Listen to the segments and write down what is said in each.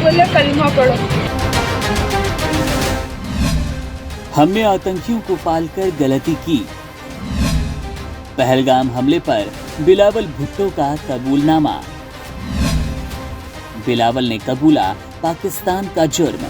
बोले कलमा पढ़ो। हमने आतंकियों को पालकर गलती की। पहलगाम हमले पर बिलावल भुट्टो का कबूलनामा। बिलावल ने कबूला पाकिस्तान का जुर्म।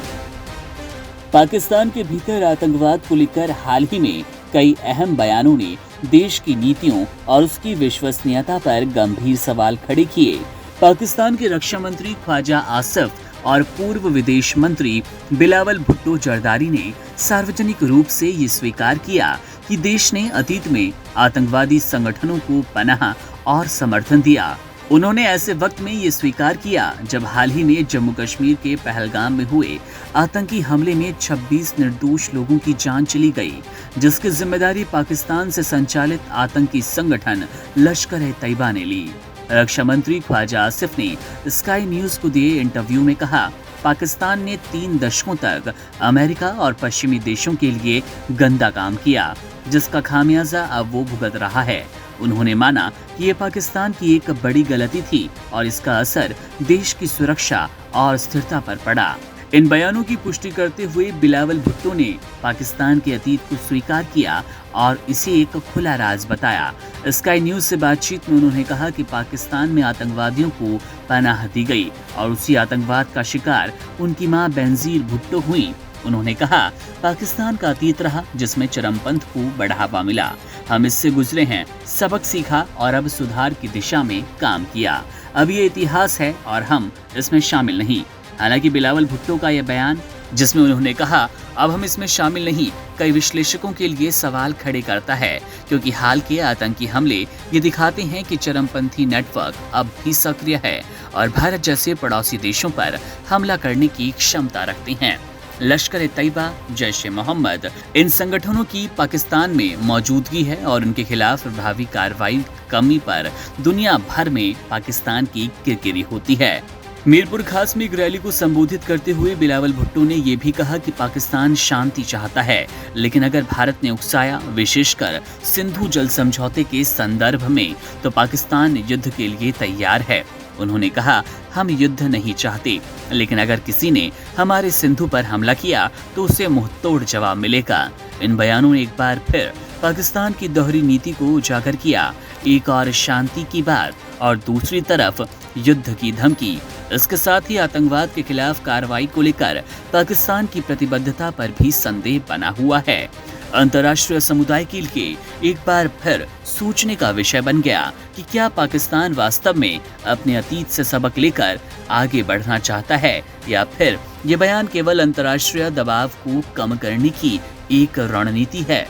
पाकिस्तान के भीतर आतंकवाद को लेकर हाल ही में कई अहम बयानों ने देश की नीतियों और उसकी विश्वसनीयता पर गंभीर सवाल खड़े किए। पाकिस्तान के रक्षा मंत्री ख्वाजा आसिफ और पूर्व विदेश मंत्री बिलावल भुट्टो जरदारी ने सार्वजनिक रूप से ये स्वीकार किया कि देश ने अतीत में आतंकवादी संगठनों को पनाह और समर्थन दिया। उन्होंने ऐसे वक्त में ये स्वीकार किया जब हाल ही में जम्मू कश्मीर के पहलगाम में हुए आतंकी हमले में 26 निर्दोष लोगों की जान चली गई, जिसकी जिम्मेदारी पाकिस्तान से संचालित आतंकी संगठन लश्कर-ए-तैयबा ने ली। रक्षा मंत्री ख्वाजा आसिफ ने स्काई न्यूज को दिए इंटरव्यू में कहा, पाकिस्तान ने 3 दशकों तक अमेरिका और पश्चिमी देशों के लिए गंदा काम किया, जिसका खामियाजा अब वो भुगत रहा है। उन्होंने माना कि ये पाकिस्तान की एक बड़ी गलती थी और इसका असर देश की सुरक्षा और स्थिरता पर पड़ा। इन बयानों की पुष्टि करते हुए बिलावल भुट्टो ने पाकिस्तान के अतीत को स्वीकार किया और इसे एक खुला राज बताया। स्काई न्यूज से बातचीत में उन्होंने कहा कि पाकिस्तान में आतंकवादियों को पनाह दी गई और उसी आतंकवाद का शिकार उनकी मां बेनजीर भुट्टो हुई। उन्होंने कहा, पाकिस्तान का अतीत रहा जिसमें चरमपंथ को बढ़ावा मिला। हम इससे गुजरे हैं, सबक सीखा और अब सुधार की दिशा में काम किया। अब ये इतिहास है और हम इसमें शामिल नहीं। हालांकि बिलावल भुट्टो का यह बयान, जिसमें उन्होंने कहा अब हम इसमें शामिल नहीं, कई विश्लेषकों के लिए सवाल खड़े करता है, क्योंकि हाल के आतंकी हमले ये दिखाते हैं कि चरमपंथी नेटवर्क अब भी सक्रिय है और भारत जैसे पड़ोसी देशों पर हमला करने की क्षमता रखते हैं। लश्कर-ए-तैयबा, जैश-ए-मोहम्मद, इन संगठनों की पाकिस्तान में मौजूदगी है और उनके खिलाफ प्रभावी कार्रवाई कमी पर दुनिया भर में पाकिस्तान की किरकिरी होती है। मीरपुर खास में एक रैली को संबोधित करते हुए बिलावल भुट्टो ने यह भी कहा कि पाकिस्तान शांति चाहता है, लेकिन अगर भारत ने उकसाया, विशेषकर सिंधु जल समझौते के संदर्भ में, तो पाकिस्तान युद्ध के लिए तैयार है। उन्होंने कहा, हम युद्ध नहीं चाहते, लेकिन अगर किसी ने हमारे सिंधु पर हमला किया तो उसे मुंहतोड़ जवाब मिलेगा। इन बयानों ने एक बार फिर पाकिस्तान की दोहरी नीति को उजागर किया, एक और शांति की बात और दूसरी तरफ युद्ध की धमकी। इसके साथ ही आतंकवाद के खिलाफ कार्रवाई को लेकर पाकिस्तान की प्रतिबद्धता पर भी संदेह बना हुआ है। अंतर्राष्ट्रीय समुदाय के लिए एक बार फिर सोचने का विषय बन गया कि क्या पाकिस्तान वास्तव में अपने अतीत से सबक लेकर आगे बढ़ना चाहता है या फिर ये बयान केवल अंतर्राष्ट्रीय दबाव को कम करने की एक रणनीति है।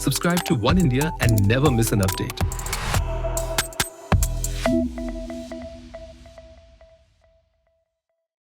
Subscribe to One India and never miss an update.